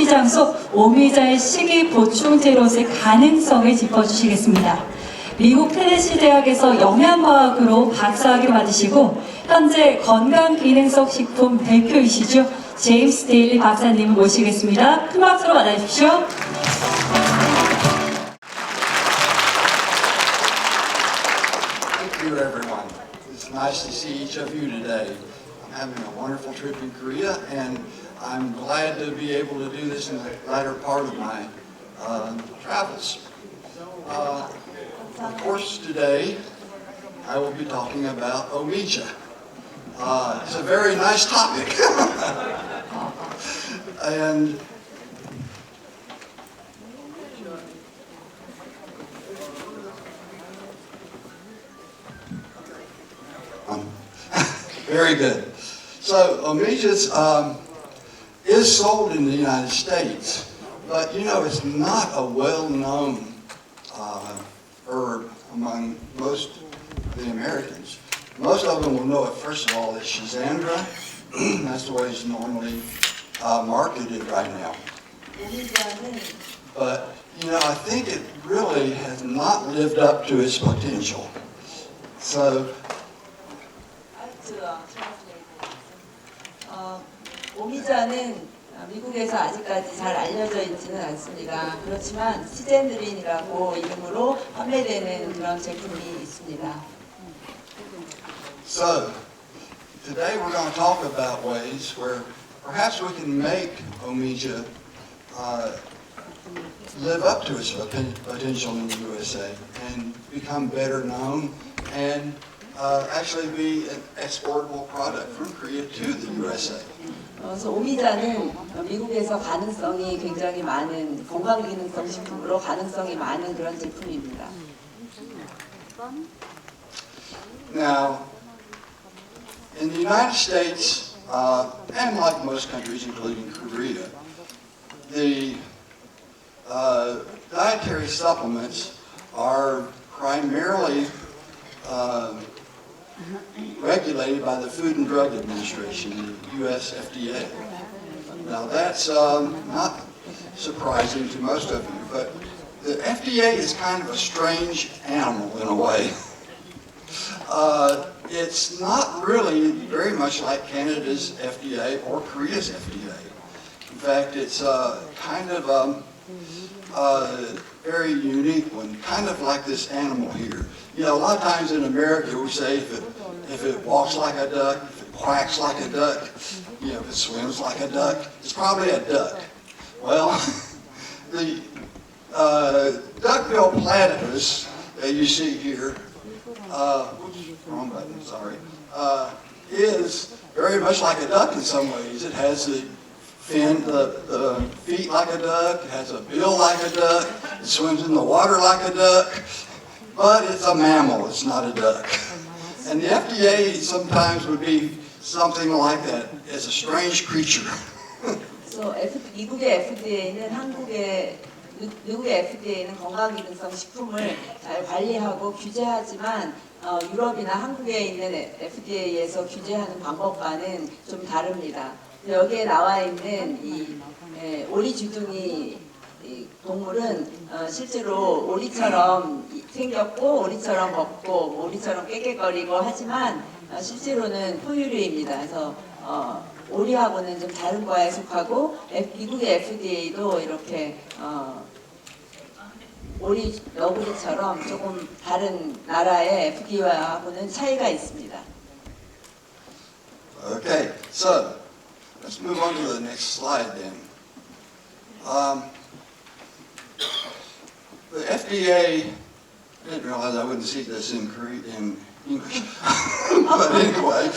시장 속 오미자의 식이 보충제로서의 가능성을 짚어주시겠습니다. 미국 테네시 대학에서 영양과학으로 박사학위 받으시고 현재 건강기능성 식품 대표이시죠. 제임스 데일리 박사님을 모시겠습니다. 큰 박수로 맞아주십시오. Thank you, everyone. It's nice to see each of you today. I'm having a wonderful trip in Korea, and I'm glad to be able to do this in the latter part of my travels. Of course, today I will be talking about Omija. It's a very nice topic. And very good. So Omija is sold in the United States, but you know it's not a well-known herb among most of the Americans. Most of them will know it, first of all, as Shizandra. That's the way it's normally marketed right now. But, you know, I think it really has not lived up to its potential. So, 오미자는 미국에서 아직까지 잘 알려져 있지는 않습니다. 그렇지만 시젠드린이라고 이름으로 판매되는 그런 제품이 있습니다. So, today we're going to talk about ways where perhaps we can make Omija live up to its potential in the USA and become better known and actually be an exportable product from Korea to the USA. 그래서 오미자는 미국에서 가능성이 굉장히 많은 건강기능성 식품으로 가능성이 많은 그런 제품입니다. Now, in the United States, and like most countries, including Korea, the dietary supplements are primarily regulated by the Food and Drug Administration, the US FDA. Now that's not surprising to most of you, but the FDA is kind of a strange animal in a way. It's not really very much like Canada's FDA or Korea's FDA. In fact, it's kind of a very unique one, kind of like this animal here. You know, a lot of times in America we say if it walks like a duck, if it quacks like a duck, you know, if it swims like a duck, it's probably a duck. Well, the duck-billed platypus that you see here, wrong button, sorry, is very much like a duck in some ways. It has the feet like a duck, it has a bill like a duck, it swims in the water like a duck, but it's a mammal, it's not a duck. And the FDA sometimes would be something like that. It's a strange creature. So, 미국의 FDA는 미국의 FDA는 건강기능성 식품을 잘 관리하고 규제하지만 유럽이나 한국에 있는 FDA에서 규제하는 방법과는 좀 다릅니다. 여기에 나와 있는 이 오리주둥이 동물은 실제로 오리처럼 생겼고 오리처럼 먹고 오리처럼 깨깨거리고 하지만 실제로는 포유류입니다. 그래서 오리하고는 좀 다른 과에 속하고 미국의 FDA도 이렇게 오리, 너구리처럼 조금 다른 나라의 FDA하고는 차이가 있습니다. Okay, so let's move on to the next slide then. The FDA, I didn't realize I wouldn't see this in English, but anyway,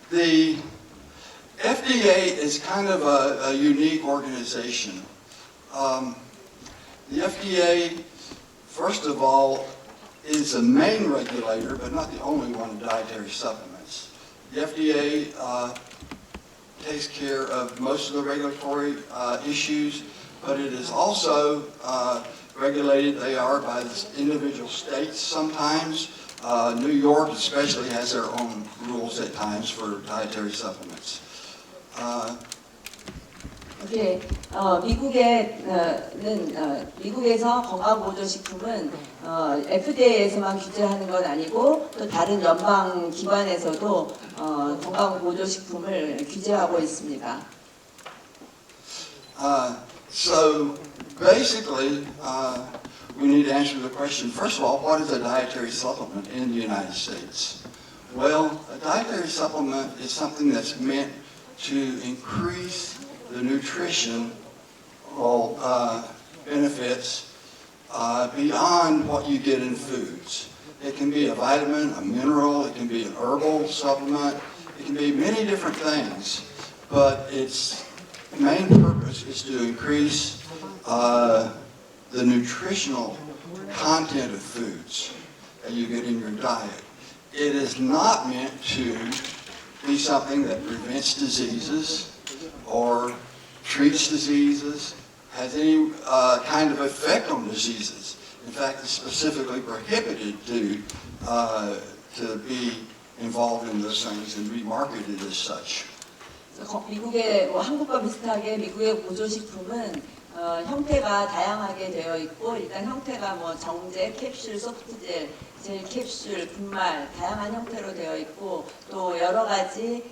the FDA is kind of a unique organization. The FDA, first of all, is the main regulator, but not the only one of dietary supplements. The FDA takes care of most of the regulatory issues, but it is also regulated, they are, by the individual states sometimes. New York especially has their own rules at times for dietary supplements. 예, 미국에서 건강보조식품은 FDA에서만 규제하는 건 아니고 또 다른 연방 기관에서도 건강보조식품을 규제하고 있습니다. So basically, we need to answer the question, first of all, what is a dietary supplement in the United States? Well, a dietary supplement is something that's meant to increase the nutritional benefits beyond what you get in foods. It can be a vitamin, a mineral, it can be an herbal supplement, it can be many different things, but its main purpose is to increase the nutritional content of foods that you get in your diet. It is not meant to be something that prevents diseases or treats diseases, has any kind of effect on diseases. In fact, it's specifically prohibited to be involved in those things and be marketed as such. 미국의 한국과 비슷하게 미국의 보조식품은 형태가 다양하게 되어 있고 일단 형태가 정제, 캡슐, 소프트젤, 젤 캡슐, 분말 다양한 형태로 되어 있고 또 여러 가지를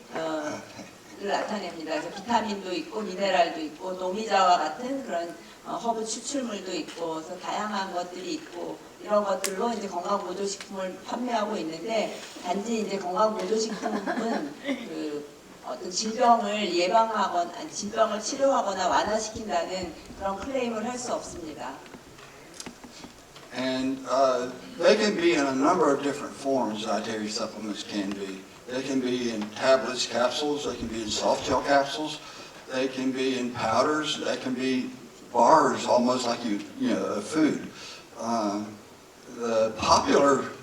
나타냅니다. 그래서 비타민도 있고 미네랄도 있고 오미자와 같은 그런 허브 추출물도 있고 그래서 다양한 것들이 있고 이런 것들로 이제 건강보조식품을 판매하고 있는데 단지 이제 건강보조식품은 어떤 질병을 예방하거나 질병을 치료하거나 완화시킨다는 그런 클레임을 할 수 없습니다. And they can be in a number of different forms. Dietary supplements can be. They can be in tablets, capsules. They can be in soft gel capsules. They can be in powders. They can be bars, almost like food. The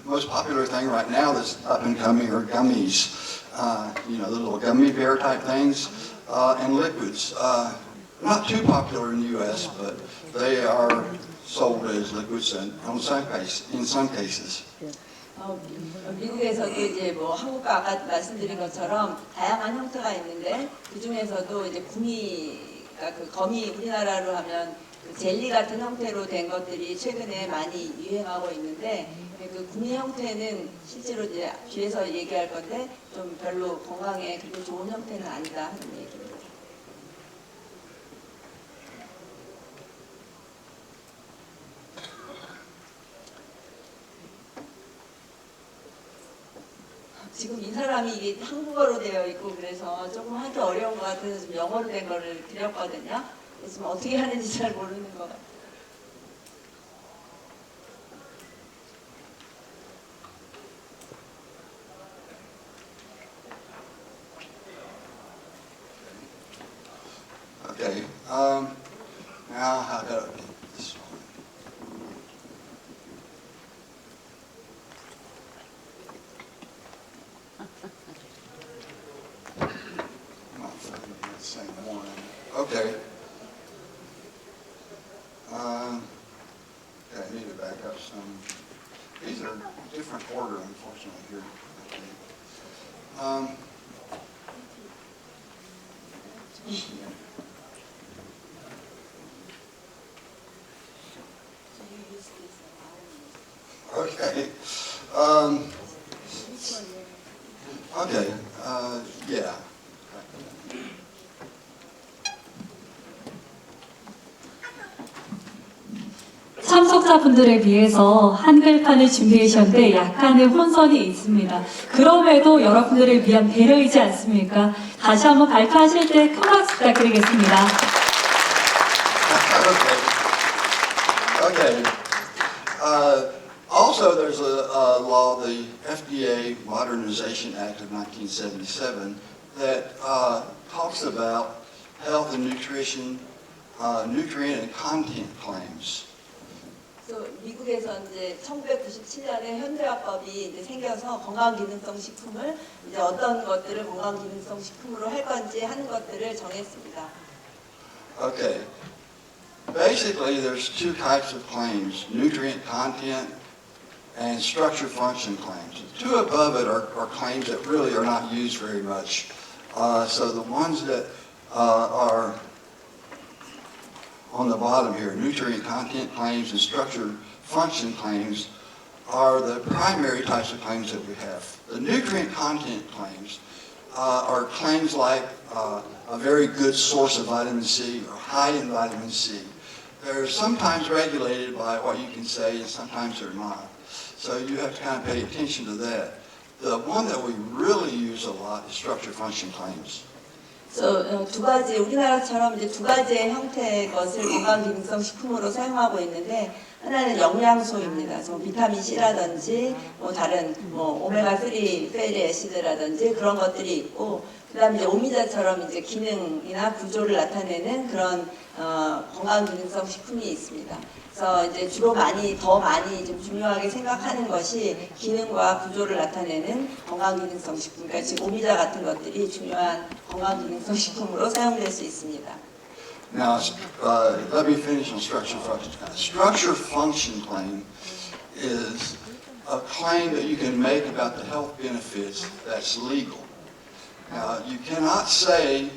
most popular thing right now that's up and coming are gummies. The little gummy bear type things, and liquids. Not too popular in the U.S., but they are sold as liquids in some cases. 미국에서도 이제 한국과 아까 말씀드린 것처럼 다양한 형태가 있는데 그 중에서도 이제 거미 우리나라로 하면 젤리 같은 형태로 된 것들이 최근에 많이 유행하고 있는데 그 구미 형태는 실제로 이제 뒤에서 얘기할 건데 좀 별로 건강에 그렇게 좋은 형태는 아니다 하는 얘기입니다. 지금 이 사람이 이게 한국어로 되어 있고 그래서 조금 하기 어려운 것 같아서 좀 영어로 된 거를 드렸거든요. 지금 어떻게 하는지 잘 모르는 것 같아요. Okay. Now how about this one? I'm not finding the same one. Okay. Okay, I need to back up some. These are different order, unfortunately, here. Okay. Okay. Okay. Yeah. 참석자분들을 위해서 한글판을 준비해 주셨는데 약간의 혼선이 있습니다. 그럼에도 여러분들을 위한 배려이지 않습니까? 다시 한번 발표하실 때 큰 박수 부탁드리겠습니다. Okay. Also, there's a law, the FDA Modernization Act of 1977, that talks about health and nutrition, nutrient and content claims. 미국에서 이제 1997년에 현대화법이 이제 생겨서 건강기능성 식품을 이제 어떤 것들을 건강기능성 식품으로 할 건지 하는 것들을 정했습니다. Okay. Basically, there's two types of claims: nutrient content and structure function claims. The two above it are claims that really are not used very much. So the ones that are bottom here, nutrient content claims and structure function claims are the primary types of claims that we have. The nutrient content claims are claims like a very good source of vitamin C or high in vitamin C. They're sometimes regulated by what you can say and sometimes they're not. So you have to kind of pay attention to that. The one that we really use a lot is structure function claims. 그래서 두 가지, 우리나라처럼 이제 두 가지의 형태의 것을 건강기능성 식품으로 사용하고 있는데, 하나는 영양소입니다. 비타민 C라든지 뭐 다른 뭐 오메가3 페리 애시드라든지 그런 것들이 있고, 그다음에 이제 오미자처럼 이제 기능이나 구조를 나타내는 그런 건강기능성 식품이 있습니다. 그래서 이제 주로 더 많이 좀 중요하게 생각하는 것이 기능과 구조를 나타내는 건강기능성 식품, 그러니까 지금 오미자 같은 것들이 중요한 건강기능성 식품으로 사용될 수 있습니다. Now, let me finish on structure function. Structure function claim is a claim that you can make about the health benefits that's legal. Now, you cannot say,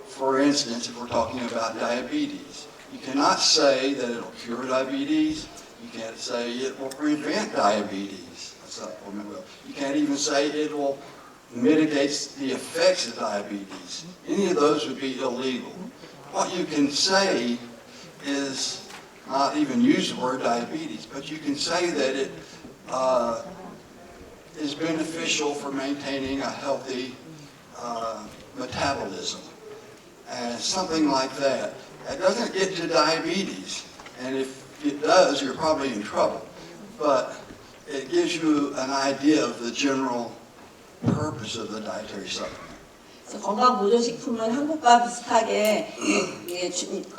for instance, if we're talking about diabetes, you cannot say that it will cure diabetes. You can't say it will prevent diabetes. A supplement will. You can't even say it will mitigate the effects of diabetes. Any of those would be illegal. What you can say is not even use the word diabetes, but you can say that it is beneficial for maintaining a healthy metabolism, and something like that. It doesn't get to diabetes, and if it does, you're probably in trouble, but it gives you an idea of the general purpose of the dietary supplement. 건강보조식품은 한국과 비슷하게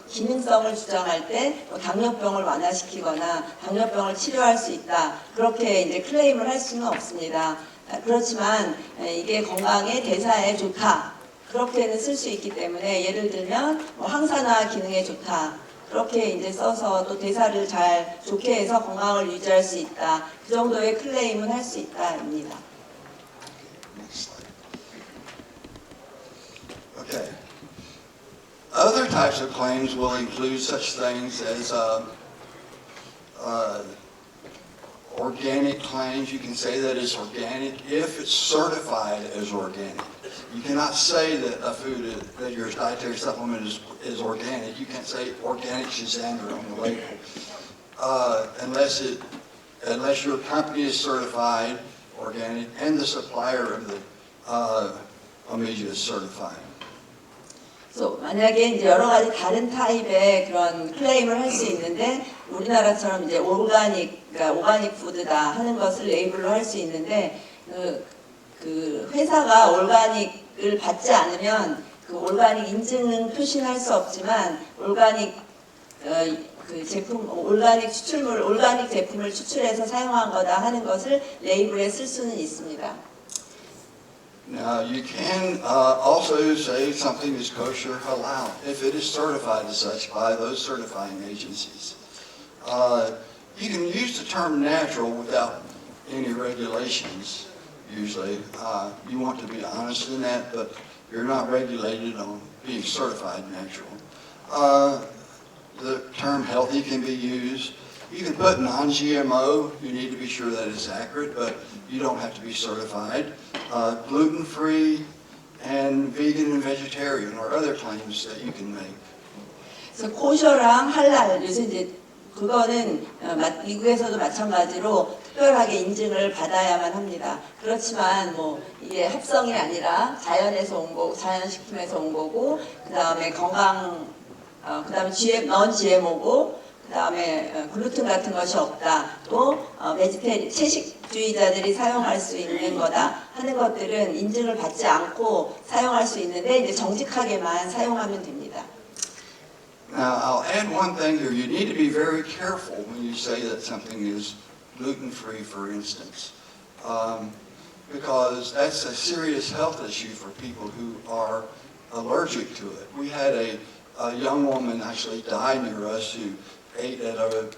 기능성을 주장할 때 당뇨병을 완화시키거나 당뇨병을 치료할 수 있다, 그렇게 이제 클레임을 할 수는 없습니다. 그렇지만 이게 건강에 대사에 좋다, 그렇게는 쓸 수 있기 때문에, 예를 들면 항산화 기능에 좋다, 그렇게 이제 써서 또 대사를 잘 좋게 해서 건강을 유지할 수 있다, 그 정도의 클레임은 할 수 있다입니다. Okay. Other types of claims will include such things as organic claims. You can say that it's organic if it's certified as organic. You cannot say that a food, that your dietary supplement is organic. You can't say organic Shazandra on the label unless your company is certified organic and the supplier of the Omija is certified. So, 만약에 이제 여러 가지 다른 타입의 그런 클레임을 할 수 있는데, 우리나라처럼 이제 그러니까 오가닉 푸드다 하는 것을 레이블로 할 수 있는데, 그 회사가 올가닉을 받지 않으면 그 올가닉 인증은 표시할 수 없지만, 올가닉 그 제품, 올가닉 제품을 추출해서 사용한 거다 하는 것을 레이블에 쓸 수는 있습니다. Now, you can also say something is kosher halal if it is certified as such by those certifying agencies. You can use the term natural without any regulations, usually. You want to be honest in that, but you're not regulated on being certified natural. The term healthy can be used. You can put non-GMO. You need to be sure that it's accurate, but you don't have to be certified. Gluten-free and vegan and vegetarian or other claims that you can make. 그래서 코셔랑 할랄, 요새 이제 그거는 미국에서도 마찬가지로 특별하게 인증을 받아야만 합니다. 그렇지만 뭐 이게 합성이 아니라 자연에서 온 거고, 자연식품에서 온 거고, 그 다음에 그 다음에 non-GMO고, 그 다음에 글루텐 같은 것이 없다, 또 채식주의자들이 사용할 수 있는 거다 하는 것들은 인증을 받지 않고 사용할 수 있는데, 이제 정직하게만 사용하면 됩니다. Now, I'll add one thing here. You need to be very careful when you say that something is gluten-free, for instance, because that's a serious health issue for people who are allergic to it. We had a young woman actually die near us who ate at a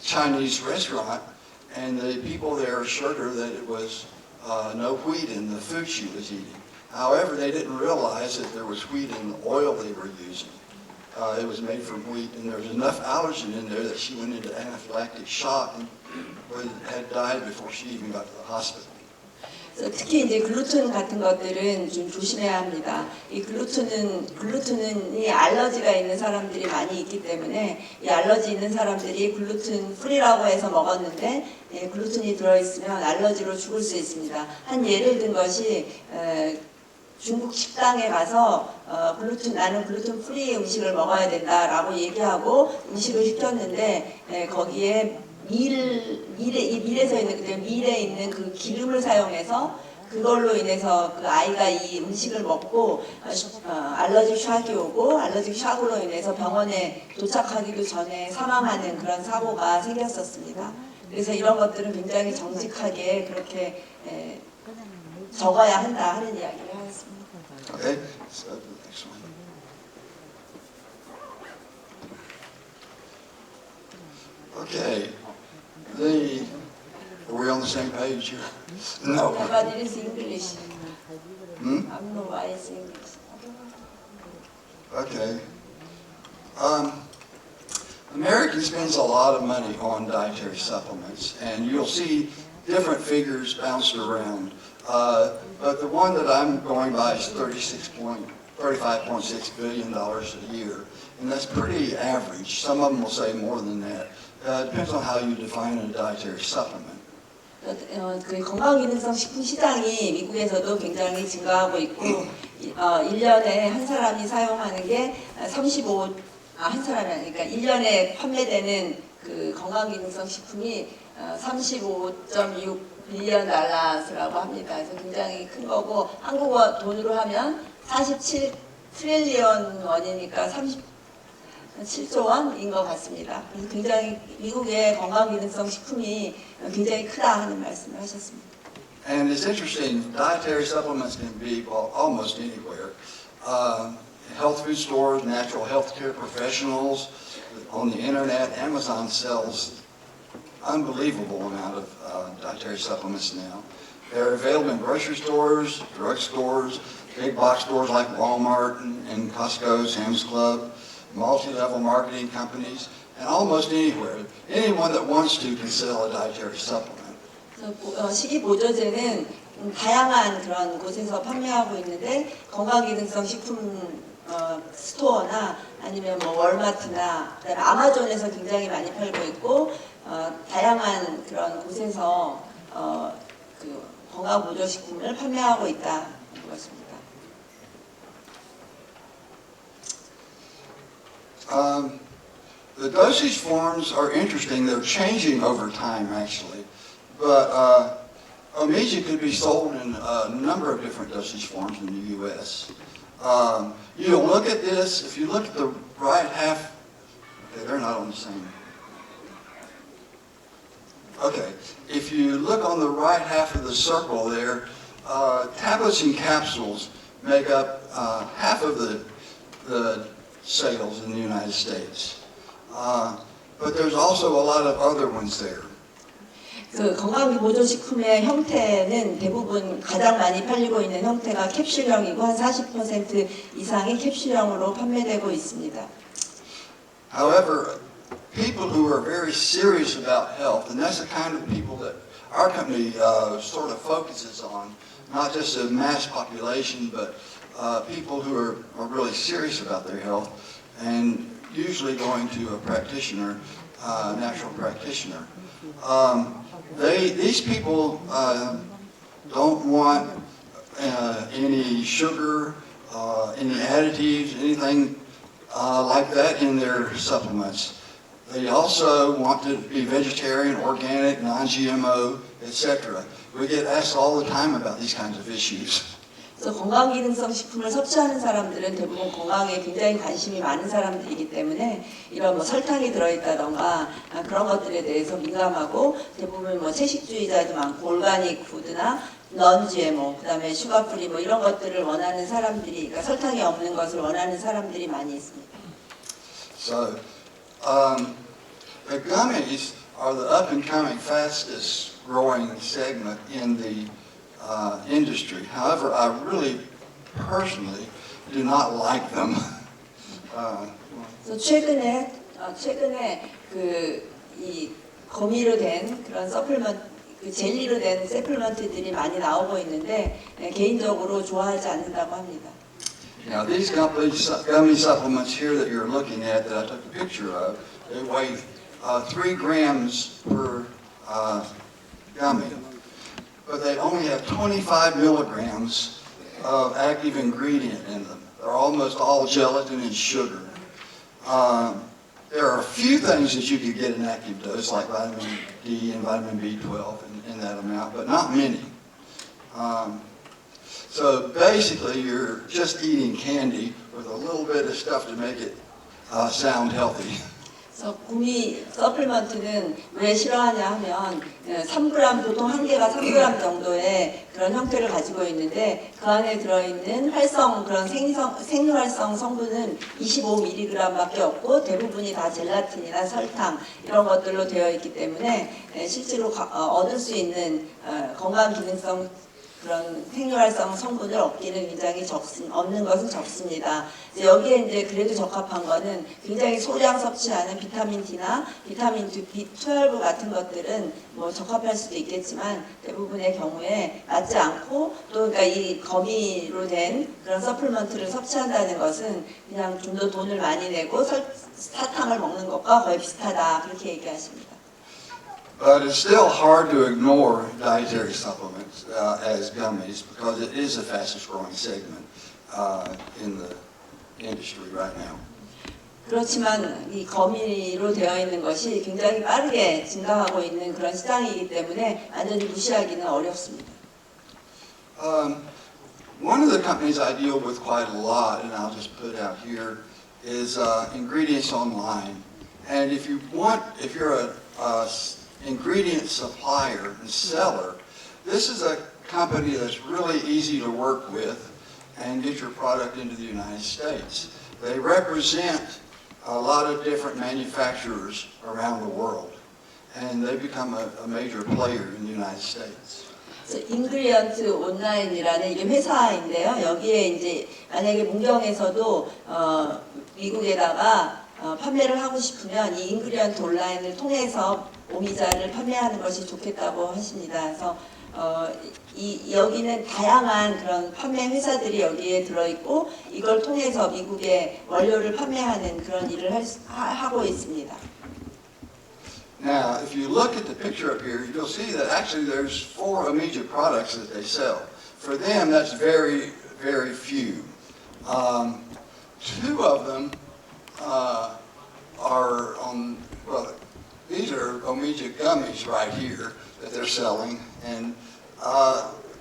Chinese restaurant, and the people there assured her that it was no wheat in the food she was eating. However, they didn't realize that there was wheat in the oil they were using. It was made from wheat, and there was enough allergen in there that she went into anaphylactic shock and had died before she even got to the hospital. 특히 이제 글루텐 같은 것들은 좀 조심해야 합니다. 이 글루텐이 알러지가 있는 사람들이 많이 있기 때문에 이 알러지 있는 사람들이 글루텐 프리라고 해서 먹었는데 글루텐이 들어있으면 알러지로 죽을 수 있습니다. 한 예를 든 것이 중국 식당에 가서 나는 글루텐 프리 음식을 먹어야 된다라고 얘기하고 음식을 시켰는데 거기에 밀에서 있는 밀에 있는 그 기름을 사용해서 그걸로 인해서 그 아이가 이 음식을 먹고 알러지 샥이 오고 알러지 샥으로 인해서 병원에 도착하기도 전에 사망하는 그런 사고가 생겼었습니다. 그래서 이런 것들은 굉장히 정직하게 그렇게 적어야 한다 하는 이야기를 하였습니다. Okay, so the next one. Okay, are we on the same page here? No. But it is English. Hmm? I don't know why it's English. Okay. America spends a lot of money on dietary supplements, and you'll see different figures bounced around. But the one that I'm going by is $35.6 billion a year, and that's pretty average. Some of them will say more than that. It depends on how you define a dietary supplement. 그 건강기능성 식품 시장이 미국에서도 굉장히 증가하고 있고 1년에 한 사람이 사용하는 게 한 사람이 아니니까 1년에 판매되는 그 건강기능성 식품이 35.6 빌리언 달러라고 합니다. 그래서 굉장히 큰 거고 한국어 돈으로 하면 47 트릴리언 원이니까 37조 원인 것 같습니다. 그래서 굉장히 미국의 건강기능성 식품이 굉장히 크다 하는 말씀을 하셨습니다. And it's interesting, dietary supplements can be bought almost anywhere. Health food stores, natural health care professionals, on the internet. Amazon sells unbelievable amount of dietary supplements now. They're available in grocery stores, drug stores, big box stores like Walmart and Costco, Sam's Club, multi-level marketing companies, and almost anywhere. Anyone that wants to can sell a dietary supplement. 식이보조제는 다양한 그런 곳에서 판매하고 있는데 건강기능성 식품 스토어나 아니면 뭐 월마트나 그다음에 아마존에서 굉장히 많이 팔고 있고 다양한 그런 곳에서 그 건강보조식품을 판매하고 있다 그것입니다. The dosage forms are interesting. They're changing over time, actually. But Omiza could be sold in a number of different dosage forms in the U.S. You'll look at this. If you look at the right half, okay, they're not on the same. Okay, if you look on the right half of the circle there, tablets and capsules make up half of the sales in the United States. But there's also a lot of other ones there. 그 건강보조식품의 형태는 대부분 가장 많이 팔리고 있는 형태가 캡슐형이고 한 40% 이상이 캡슐형으로 판매되고 있습니다. However, people who are very serious about health, and that's the kind of people that our company sort of focuses on, not just a mass population, but people who are really serious about their health, and usually going to a practitioner, natural practitioner. These people don't want any sugar, any additives, anything like that in their supplements. They also want to be vegetarian, organic, non-GMO, etc. We get asked all the time about these kinds of issues. 그래서 건강기능성 식품을 섭취하는 사람들은 대부분 건강에 굉장히 관심이 많은 사람들이기 때문에 이런 뭐 설탕이 들어있다던가 그런 것들에 대해서 민감하고 대부분 뭐 채식주의자도 많고 올가닉 푸드나 non-GMO, 그다음에 슈가프리 뭐 이런 것들을 원하는 사람들이, 그러니까 설탕이 없는 것을 원하는 사람들이 많이 있습니다. So, the gummies are the up-and-coming, fastest-growing segment in the industry. However, I really, personally, do not like them. 그래서 최근에 그 이 거미로 된 그런 서플먼트, 그 젤리로 된 서플먼트들이 많이 나오고 있는데 개인적으로 좋아하지 않는다고 합니다. Now these gummy supplements here that you're looking at that I took a picture of, they weigh 3 grams per gummy, but they only have 25 milligrams of active ingredient in them. They're almost all gelatin and sugar. There are a few things that you could get in active dose, like vitamin D and vitamin B12 in that amount, but not many. So basically, you're just eating candy with a little bit of stuff to make it sound healthy. 그래서 구미 서플먼트는 왜 싫어하냐 하면 3g, 보통 한 개가 3g 정도의 그런 형태를 가지고 있는데 그 안에 들어있는 그런 생리활성 성분은 25mg밖에 없고 대부분이 다 젤라틴이나 설탕 이런 것들로 되어 있기 때문에 실제로 얻을 수 있는 건강 기능성 그런 생리활성 성분을 얻기는 굉장히 얻는 것은 적습니다. 여기에 이제 그래도 적합한 거는 굉장히 소량 섭취하는 비타민 D나 비타민 B12 같은 것들은 뭐 적합할 수도 있겠지만 대부분의 경우에 맞지 않고 또 그러니까 이 거미로 된 그런 서플먼트를 섭취한다는 것은 그냥 좀 더 돈을 많이 내고 사탕을 먹는 것과 거의 비슷하다 그렇게 얘기하십니다. But it's still hard to ignore dietary supplements as gummies because it is the fastest growing segment in the industry right now. 그렇지만 이 거미로 되어 있는 것이 굉장히 빠르게 증가하고 있는 그런 시장이기 때문에 완전히 무시하기는 어렵습니다. One of the companies I deal with quite a lot, and I'll just put out here, is Ingredients Online. And if you're a ingredient supplier and seller, this is a company that's really easy to work with and get your product into the United States. They represent a lot of different manufacturers around the world, and they become a major player in the United States. 인그리언트 온라인이라는 이게 회사인데요. 여기에 이제 만약에 문경에서도 미국에다가 판매를 하고 싶으면 이 인그리언트 온라인을 통해서 오미자를 판매하는 것이 좋겠다고 하십니다. 그래서 여기는 다양한 그런 판매 회사들이 여기에 들어있고 이걸 통해서 미국에 원료를 판매하는 그런 일을 하고 있습니다. Now, if you look at the picture up here, you'll see that actually there's 4 Omija products that they sell. For them, that's very, very few. 2 of them are on, well, these are Omija gummies right here that they're selling. And,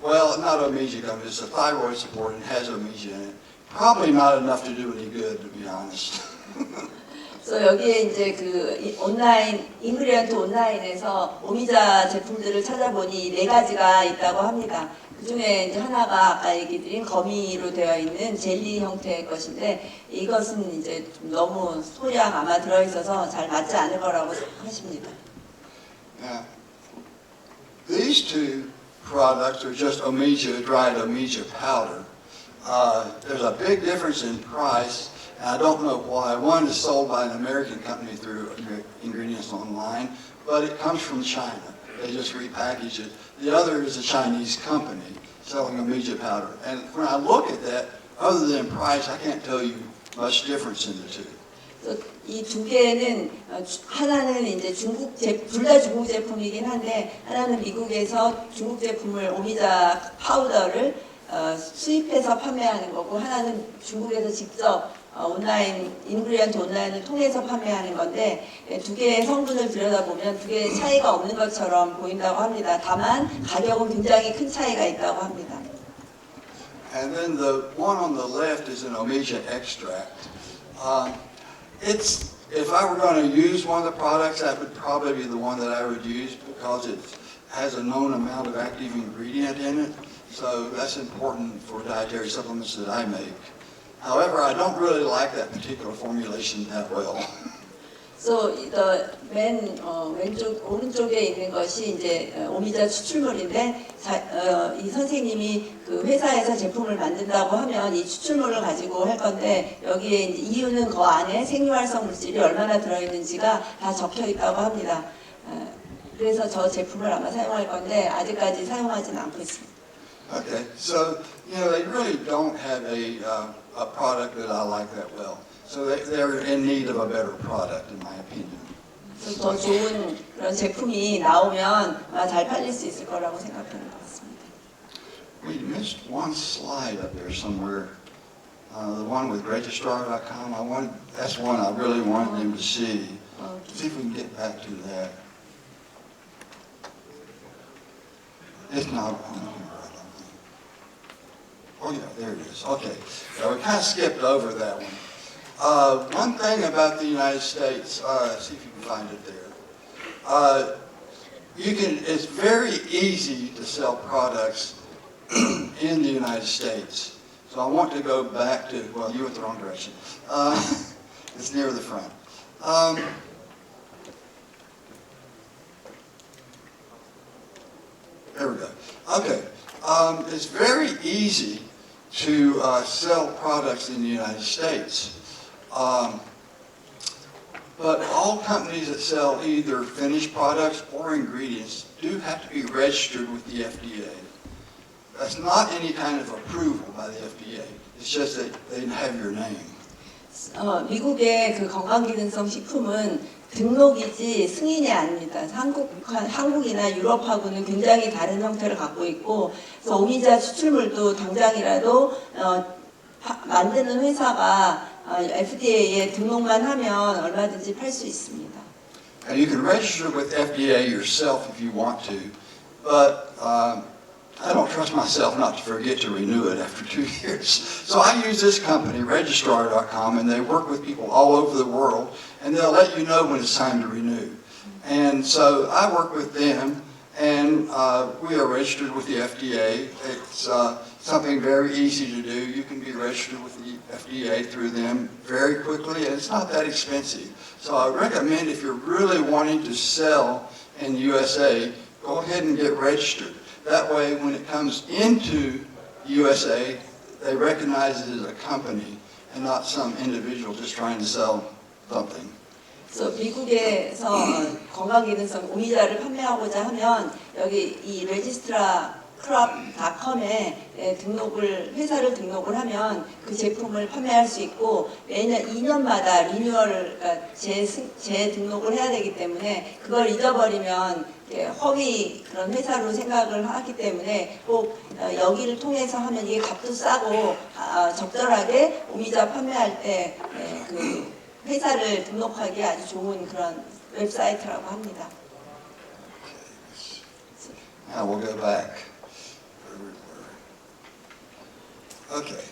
well, not Omija gummies, it's a thyroid support and has Omija in it. Probably not enough to do any good, to be honest. 그래서 여기에 이제 그 온라인 인그리언트 온라인에서 오미자 제품들을 찾아보니 4가지가 있다고 합니다. 그 중에 이제 하나가 아까 얘기 드린 거미로 되어 있는 젤리 형태의 것인데 이것은 이제 좀 너무 소량 아마 들어있어서 잘 맞지 않을 거라고 하십니다. Now, these 2 products are just Omija, dried Omija powder. There's a big difference in price. I don't know why. One is sold by an American company through Ingredients Online, but it comes from China. They just repackage it. The other is a Chinese company selling Omija powder. And when I look at that, other than price, I can't tell you much difference in the 2. 이 2개는 하나는 이제 둘 다 중국 제품이긴 한데 하나는 미국에서 중국 제품을 오미자 파우더를 수입해서 판매하는 거고 하나는 중국에서 직접 온라인 인그리언트 온라인을 통해서 판매하는 건데 2개의 성분을 들여다보면 2개의 차이가 없는 것처럼 보인다고 합니다. 다만 가격은 굉장히 큰 차이가 있다고 합니다. And then the one on the left is an Omija extract. If I were going to use one of the products, that would probably be the one that I would use because it has a known amount of active ingredient in it. So that's important for dietary supplements that I make. However, I don't really like that particular formulation that well. So the 왼쪽 오른쪽에 있는 것이 이제 오미자 추출물인데 이 선생님이 그 회사에서 제품을 만든다고 하면 이 추출물을 가지고 할 건데 여기에 이제 이유는 그 안에 생리활성 물질이 얼마나 들어있는지가 다 적혀 있다고 합니다. 그래서 저 제품을 아마 사용할 건데 아직까지 사용하지는 않고 있습니다. Okay, so they really don't have a product that I like that well. So they're in need of a better product, in my opinion. 그래서 더 좋은 그런 제품이 나오면 아마 잘 팔릴 수 있을 거라고 생각하는 것 같습니다. We missed one slide up there somewhere. The one with registrar.com. That's one I really wanted them to see. See if we can get back to that. It's not on here, I don't think. Oh yeah, there it is. Okay. So we kind of skipped over that one. One thing about the United States, see if you can find it there. It's very easy to sell products in the United States. So I want to go back to, well, you went the wrong direction. It's near the front. There we go. Okay. It's very easy to sell products in the United States. But all companies that sell either finished products or ingredients do have to be registered with the FDA. That's not any kind of approval by the FDA. It's just that they have your name. 미국의 그 건강기능성 식품은 등록이지 승인이 아닙니다. 한국이나 유럽하고는 굉장히 다른 형태를 갖고 있고, 그래서 오미자 추출물도 당장이라도 만드는 회사가 FDA에 등록만 하면 얼마든지 팔 수 있습니다. And you can register with FDA yourself if you want to, but I don't trust myself not to forget to renew it after 2 years. So I use this company, registrar.com, and they work with people all over the world, and they'll let you know when it's time to renew. And so I work with them, and we are registered with the FDA. It's something very easy to do. You can be registered with the FDA through them very quickly, and it's not that expensive. So I recommend if you're really wanting to sell in the USA, go ahead and get registered. That way, when it comes into USA, they recognize it as a company and not some individual just trying to sell something. 그래서 미국에서 건강기능성 오미자를 판매하고자 하면 여기 이 registrarcrop.com에 회사를 등록을 하면 그 제품을 판매할 수 있고 매년 2년마다 리뉴얼을 재등록을 해야 되기 때문에 그걸 잊어버리면 허위 그런 회사로 생각을 하기 때문에 꼭 여기를 통해서 하면 이게 값도 싸고 적절하게 오미자 판매할 때 그 회사를 등록하기에 아주 좋은 그런 웹사이트라고 합니다. Now we'll go back. Okay.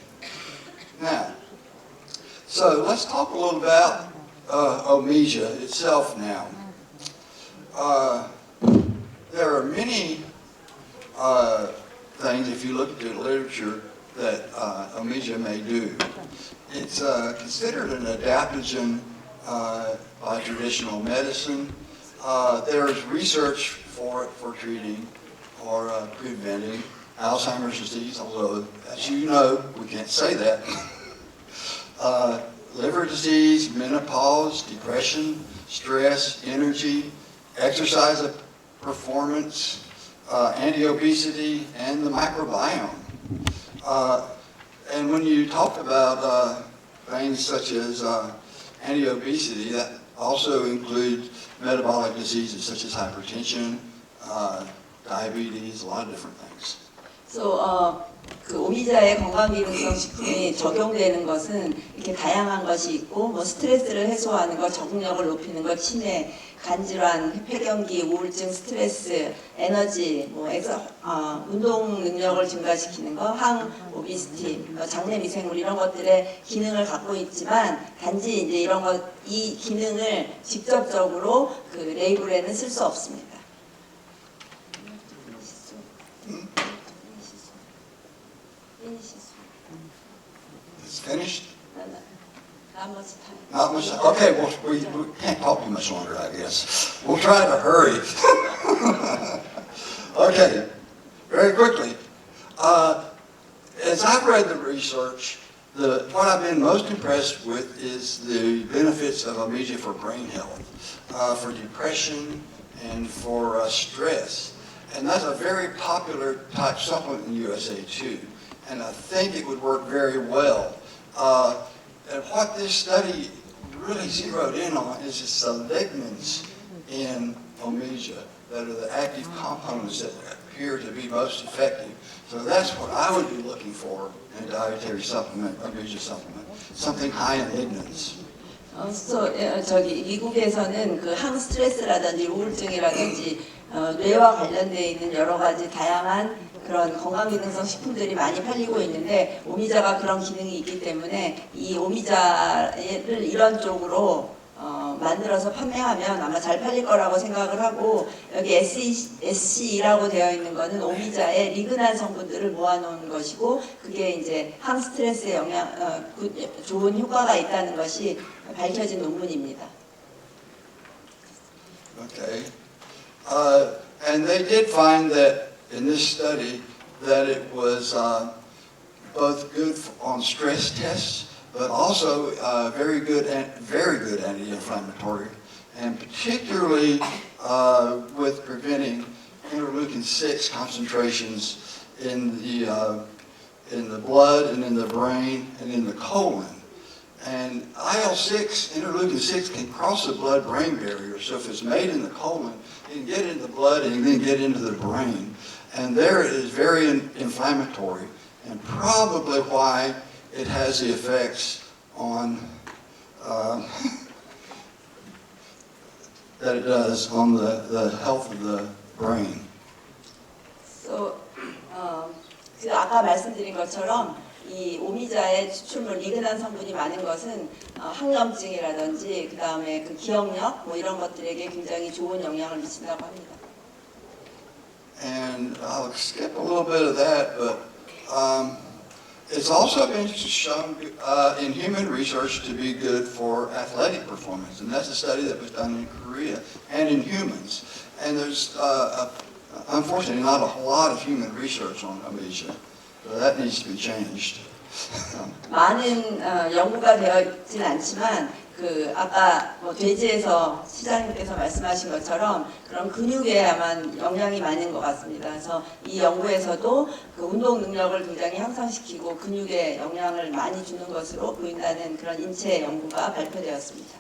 Now, so let's talk a little about Omiza itself now. There are many things, if you look at the literature, that Omiza may do. It's considered an adaptogen by traditional medicine. There's research for it for treating or preventing Alzheimer's disease, although, as you know, we can't say that. Liver disease, menopause, depression, stress, energy, exercise performance, anti-obesity, and the microbiome. And when you talk about things such as anti-obesity, that also includes metabolic diseases such as hypertension, diabetes, a lot of different things. So, 그 오미자의 건강기능성 식품이 적용되는 것은 이렇게 다양한 것이 있고, 뭐 스트레스를 해소하는 것, 적응력을 높이는 것, 치매, 간질환, 폐경기, 우울증, 스트레스, 에너지, 운동 능력을 증가시키는 것, 오비시티, 장내 미생물 이런 것들의 기능을 갖고 있지만 단지 이제 이 기능을 직접적으로 그 레이블에는 쓸 수 없습니다. It's finished? Not much time. Not much. Okay, well, we can't talk too much longer, I guess. We'll try to hurry. Okay, very quickly. As I've read the research, what I've been most impressed with is the benefits of Omija for brain health, for depression, and for stress. And that's a very popular type supplement in the USA too. And I think it would work very well. And what this study really zeroed in on is the lignans in Omija that are the active components that appear to be most effective. So that's what I would be looking for in a dietary supplement, Omija supplement, something high in lignans. 저기 미국에서는 그 항스트레스라든지 우울증이라든지 뇌와 관련되어 있는 여러 가지 다양한 그런 건강기능성 식품들이 많이 팔리고 있는데 오미자가 그런 기능이 있기 때문에 이 오미자를 이런 쪽으로 만들어서 판매하면 아마 잘 팔릴 거라고 생각을 하고 여기 SC라고 되어 있는 거는 오미자의 리그난 성분들을 모아놓은 것이고 그게 이제 항스트레스에 좋은 효과가 있다는 것이 밝혀진 논문입니다. Okay. And they did find that in this study that it was both good on stress tests, but also very good anti-inflammatory, and particularly with preventing interleukin-6 concentrations in the blood and in the brain and in the colon. And IL-6, interleukin-6, can cross the blood-brain barrier. So if it's made in the colon, it can get into the blood and then get into the brain. And there it is very inflammatory, and probably why it has the effects on that it does on the health of the brain. So, 아까 말씀드린 것처럼 이 오미자의 추출물 리그난 성분이 많은 것은 항염증이라든지 그 다음에 그 기억력 뭐 이런 것들에게 굉장히 좋은 영향을 미친다고 합니다. And I'll skip a little bit of that, but it's also been shown in human research to be good for athletic performance, and that's a study that was done in Korea and in humans. And there's unfortunately not a whole lot of human research on Omija, so that needs to be changed. 많은 연구가 되어 있진 않지만 그 아까 뭐 돼지에서 시장님께서 말씀하신 것처럼 그런 근육에 아마 영향이 많은 것 같습니다. 그래서 이 연구에서도 그 운동 능력을 굉장히 향상시키고 근육에 영향을 많이 주는 것으로 보인다는 그런 인체 연구가 발표되었습니다.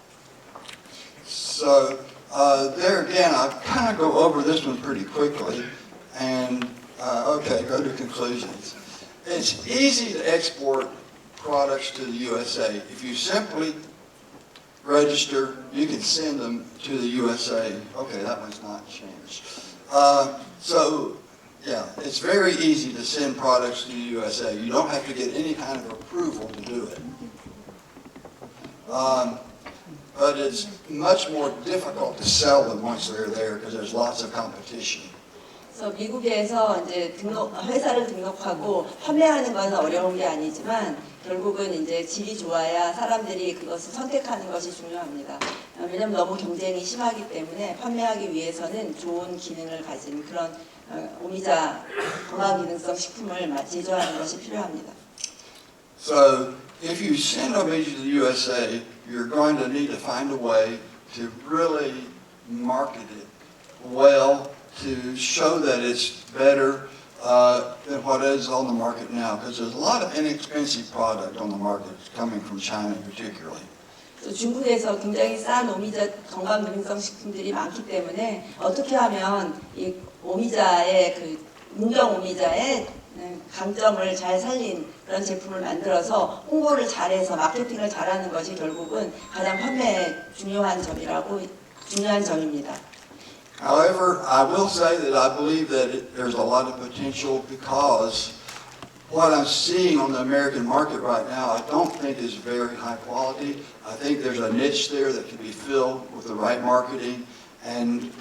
So there again, I'll kind of go over this one pretty quickly, and okay, go to conclusions. It's easy to export products to the USA. If you simply register, you can send them to the USA. Okay, that one's not changed. So, yeah, it's very easy to send products to the USA. You don't have to get any kind of approval to do it. But it's much more difficult to sell them once they're there because there's lots of competition. 그래서 미국에서 이제 회사를 등록하고 판매하는 건 어려운 게 아니지만 결국은 이제 질이 좋아야 사람들이 그것을 선택하는 것이 중요합니다. 왜냐하면 너무 경쟁이 심하기 때문에 판매하기 위해서는 좋은 기능을 가진 그런 오미자 건강기능성 식품을 제조하는 것이 필요합니다. So if you send Omija to the USA, you're going to need to find a way to really market it well, to show that it's better than what is on the market now, because there's a lot of inexpensive product on the market coming from China particularly. 중국에서 굉장히 싼 오미자 건강기능성 식품들이 많기 때문에 어떻게 하면 이 오미자의 그 문경오미자의 강점을 잘 살린 그런 제품을 만들어서 홍보를 잘해서 마케팅을 잘하는 것이 결국은 가장 판매에 중요한 점입니다. However, I will say that I believe that there's a lot of potential because what I'm seeing on the American market right now, I don't think is very high quality. I think there's a niche there that can be filled with the right marketing, and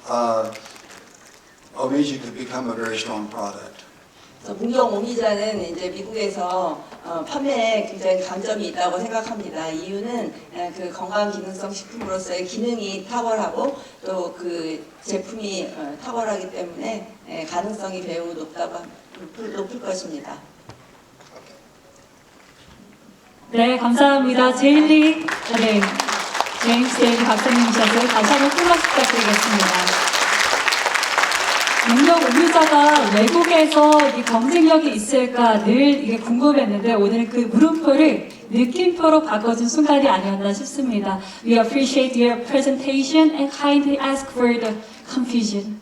Omija could become a very strong product. 문경오미자는 이제 미국에서 판매에 굉장히 강점이 있다고 생각합니다. 이유는 그 건강기능성 식품으로서의 기능이 탁월하고 또 그 제품이 탁월하기 때문에 가능성이 매우 높을 것입니다. 네, 감사합니다. 제일리, 네, 제임스 데일리 박사님이셨어요. 다시 한번 큰 박수 부탁드리겠습니다. 문경오미자가 외국에서 이 경쟁력이 있을까 늘 이게 궁금했는데 오늘 그 물음표를 느낌표로 바꿔준 순간이 아니었나 싶습니다. We appreciate your presentation and kindly ask for the confusion.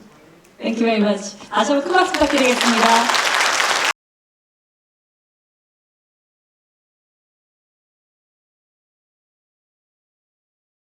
Thank you very much. 다시 한번 큰 박수 부탁드리겠습니다.